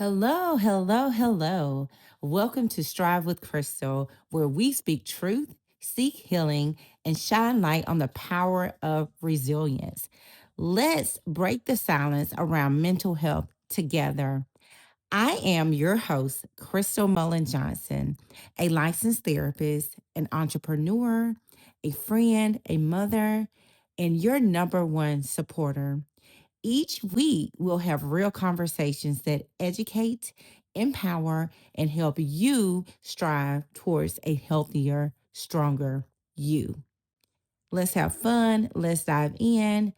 Hello, hello, hello. Welcome to Strive with Crystal, where we speak truth, seek healing, and shine light on the power of resilience. Let's break the silence around mental health together. I am your host, Crystal Mullen Johnson, a licensed therapist, an entrepreneur, a friend, a mother, and your number one supporter. Each week, we'll have real conversations that educate, empower, and help you strive towards a healthier, stronger you. Let's have fun. Let's dive in.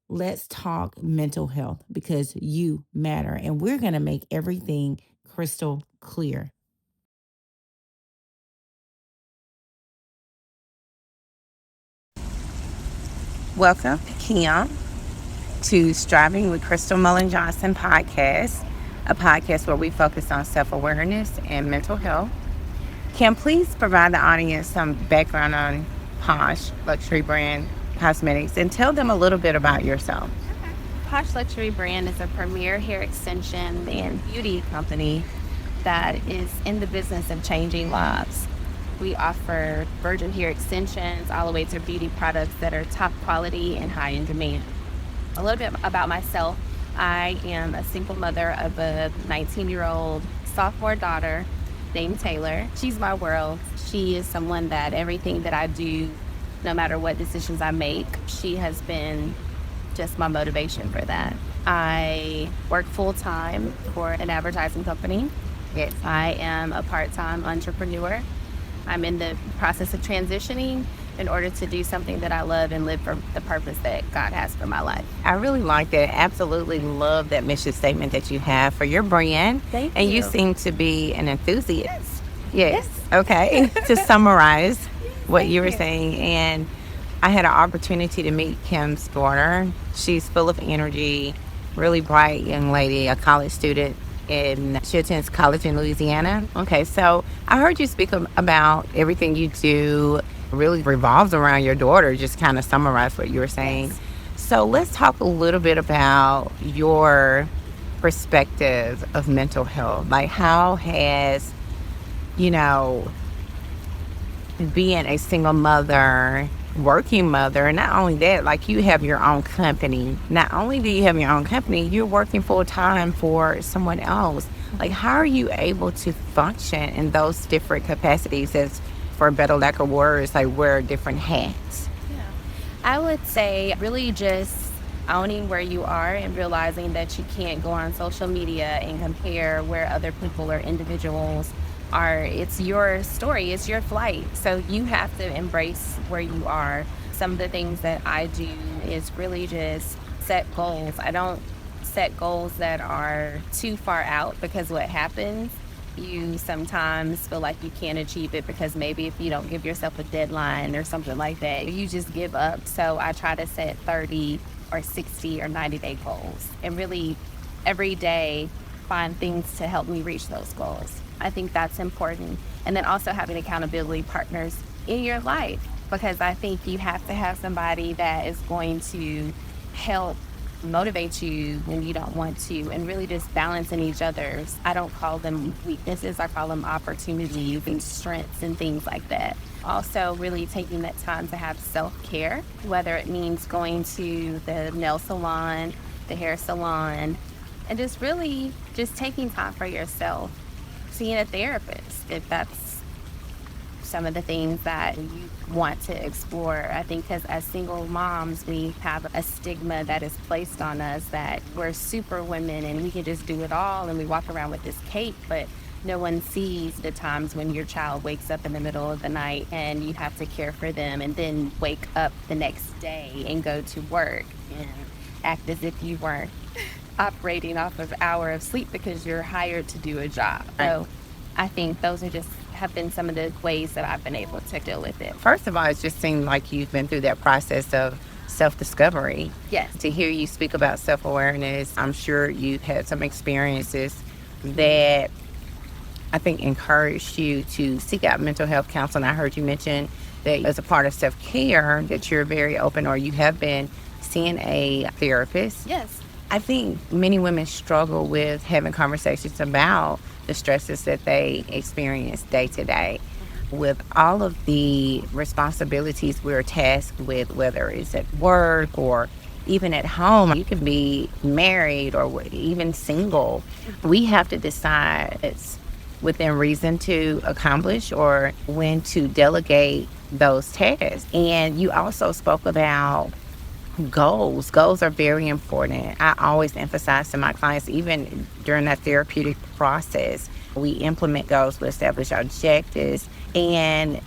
Let's talk mental health because you matter. And we're going to make everything crystal clear. Welcome, Kim, to Striving with Crystal Mullen Johnson podcast, a podcast where we focus on self awareness and mental health. Kim, please provide the audience some background on Posh Luxury Brand Cosmetics and tell them a little bit about yourself. Posh Luxury Brand is a premier hair extension and beauty company that is in the business of changing lives. We offer virgin hair extensions all the way to beauty products that are top quality and high in demand. A little bit about myself. I am a single mother of a 19-year-old sophomore daughter named Taylor. She's my world. She is someone that everything that I do, no matter what decisions I make, she has been just my motivation for that. I work full time for an advertising company. Yes. I am a part time entrepreneur. I'm in the process of transitioning in order to do something that I love and live for the purpose that God has for my life. I really like that. Absolutely love that mission statement that you have for your brand. Thank And you you. seem to be an enthusiast. Yes. Okay. To summarize what you were you. saying. And I had an opportunity to meet Kim's daughter. She's full of energy, really bright young lady, a college student. And she attends college in Louisiana. Okay, so I heard you speak about everything you do really revolves around your daughter. Just kind of summarize what you were saying. Yes. So let's talk a little bit about your perspective of mental health. Like, how has, you know, being a single mother, working mother, and not only that, like you have your own company. Not only do you have your own company, you're working full time for someone else. Like, how are you able to function in those different capacities as, for better lack of words, like wear different hats? Yeah. I would say really just owning where you are and realizing that you can't go on social media and compare where other people or individuals are. It's your story, it's your flight. So you have to embrace where you are. Some of the things that I do is really just set goals. I don't set goals that are too far out because what happens, you sometimes feel like you can't achieve it because maybe if you don't give yourself a deadline or something like that, you just give up. So I try to set 30 or 60 or 90-day goals and really every day find things to help me reach those goals. I think that's important. And then also having accountability partners in your life because I think you have to have somebody that is going to help motivate you when you don't want to and really just balancing each other's. I don't call them weaknesses, I call them opportunities and strengths and things like that. Also really taking that time to have self-care, whether it means going to the nail salon, the hair salon, and just really just taking time for yourself, seeing a therapist if that's some of the things that you want to explore. I think because as single moms, we have a stigma that is placed on us that we're super women and we can just do it all and we walk around with this cape, but no one sees the times when your child wakes up in the middle of the night and you have to care for them and then wake up the next day and go to work and act as if you weren't operating off of hour of sleep because you're hired to do a job. So I think those are just have been some of the ways that I've been able to deal with it. First of all, it just seemed like you've been through that process of self-discovery. Yes. To hear you speak about self-awareness, I'm sure you've had some experiences that I think encouraged you to seek out mental health counseling. I heard you mention that as a part of self-care that you're very open or you have been seeing a therapist. Yes. I think many women struggle with having conversations about the stresses that they experience day to day. With all of the responsibilities we're tasked with, whether it's at work or even at home, you can be married or even single. We have to decide it's within reason to accomplish or when to delegate those tasks. And you also spoke about goals. Goals are very important. I always emphasize to my clients, even during that therapeutic process, we implement goals, we establish our objectives. And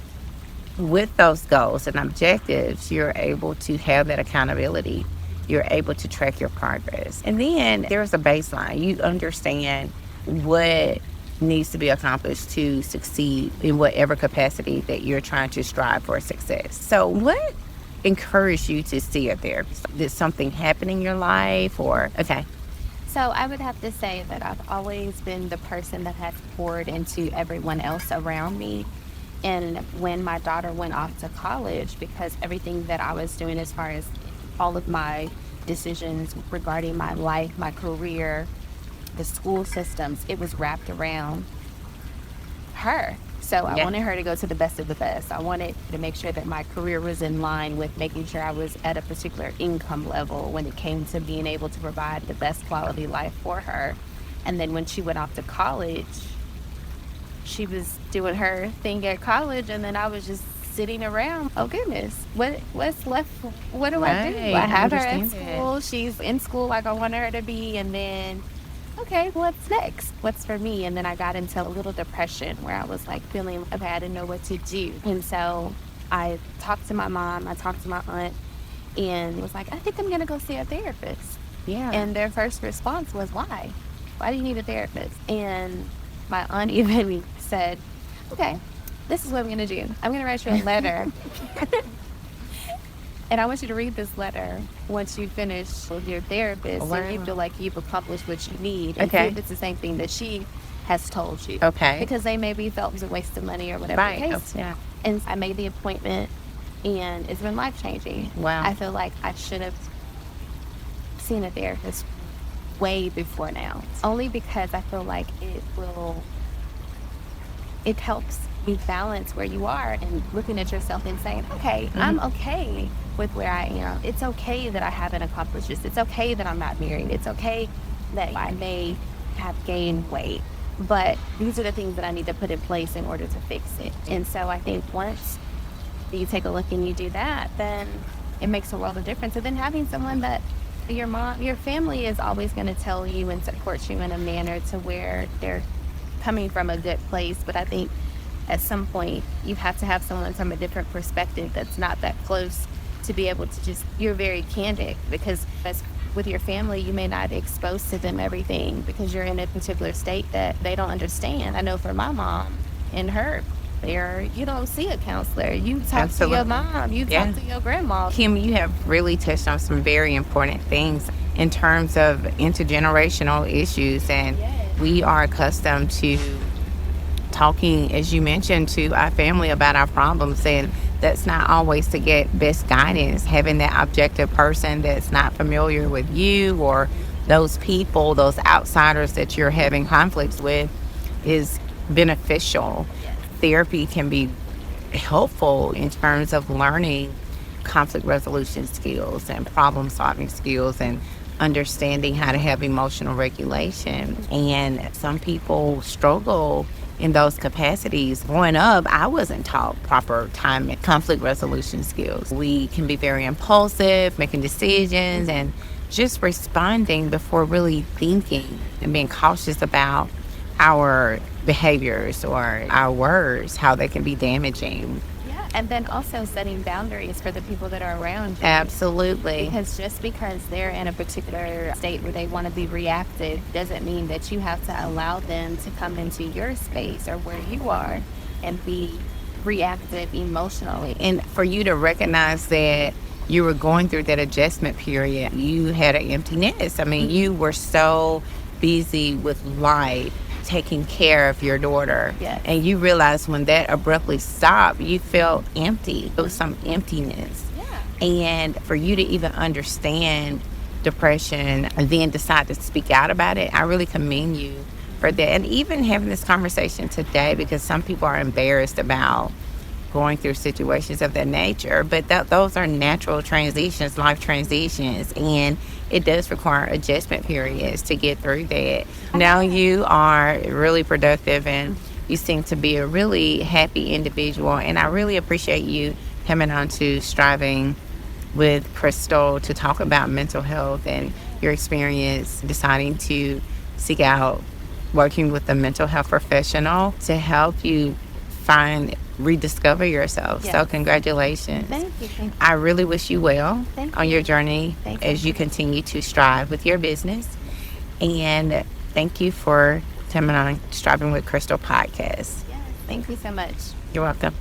with those goals and objectives, you're able to have that accountability. You're able to track your progress. And then there's a baseline. You understand what needs to be accomplished to succeed in whatever capacity that you're trying to strive for success. So, what encouraged you to see a therapist? Did something happen in your life or, okay. So I would have to say that I've always been the person that has poured into everyone else around me. And when my daughter went off to college, because everything that I was doing as far as all of my decisions regarding my life, my career, the school systems, it was wrapped around her. So I Yeah. wanted her to go to the best of the best. I wanted to make sure that my career was in line with making sure I was at a particular income level when it came to being able to provide the best quality life for her. And then when she went off to college, she was doing her thing at college, and then I was just sitting around. Oh goodness, what's left? What do I do? Right. I I have her at understand that. school. She's in school like I wanted her to be, and then okay, what's next? What's for me? And then I got into a little depression where I was like feeling okay, I didn't know what to do. And so I talked to my mom, I talked to my aunt, and was like, I think I'm gonna go see a therapist. Yeah. And their first response was, why? Why do you need a therapist? And my aunt even said, okay, this is what I'm gonna do. I'm gonna write you a letter. And I want you to read this letter once you finish with your therapist, so you Wow. feel like you've accomplished what you need, and see Okay. if it's the same thing that she has told you. Okay. Because they maybe felt it was a waste of money or whatever the Right. Oh, case. yeah. And I made the appointment, and it's been life changing. Wow. I feel like I should have seen a therapist way before now, only because I feel like it helps you balance where you are and looking at yourself and saying, okay, I'm okay with where I am. It's okay that I haven't accomplished this. It's okay that I'm not married. It's okay that I may have gained weight. But these are the things that I need to put in place in order to fix it. And so I think once you take a look and you do that, then it makes a world of difference. And then having someone that your mom, your family is always going to tell you and support you in a manner to where they're coming from a good place. But I think at some point you have to have someone from a different perspective that's not that close to be able to just, you're very candid, because as with your family, you may not expose to them everything because you're in a particular state that they don't understand. I know for my mom and her, you don't see a counselor. You talk to your Absolutely. mom, you Yeah. talk to your grandma. Kim, you have really touched on some very important things in terms of intergenerational issues. And Yes. we are accustomed to talking, as you mentioned, to our family about our problems. And that's not always to get best guidance. Having that objective person that's not familiar with you or those people, those outsiders that you're having conflicts with is beneficial. Yes. Therapy can be helpful in terms of learning conflict resolution skills and problem solving skills and understanding how to have emotional regulation. And some people struggle in those capacities. Growing up, I wasn't taught proper time and conflict resolution skills. We can be very impulsive, making decisions and just responding before really thinking and being cautious about our behaviors or our words, how they can be damaging. Yeah. And then also setting boundaries for the people that are around you. Absolutely. Because just because they're in a particular state where they want to be reactive doesn't mean that you have to allow them to come into your space or where you are and be reactive emotionally. And for you to recognize that you were going through that adjustment period, you had an emptiness. I mean, you were so busy with life, taking care of your daughter. Yes. And you realized when that abruptly stopped, you felt empty. There was some emptiness. Yeah. And for you to even understand depression and then decide to speak out about it, I really commend you for that. And even having this conversation today, because some people are embarrassed about going through situations of that nature, but those are natural transitions, life transitions, and it does require adjustment periods to get through that. Now you are really productive and you seem to be a really happy individual, and I really appreciate you coming on to Striving with Crystal to talk about mental health and your experience deciding to seek out working with a mental health professional to help you rediscover yourself. So Yes. congratulations. Thank you. Thank you. I really wish you well Thank on you. your journey Thank as you. you continue to strive with your business. And thank you for coming on Striving with Crystal podcast. Yes. Thank you so much. You're welcome.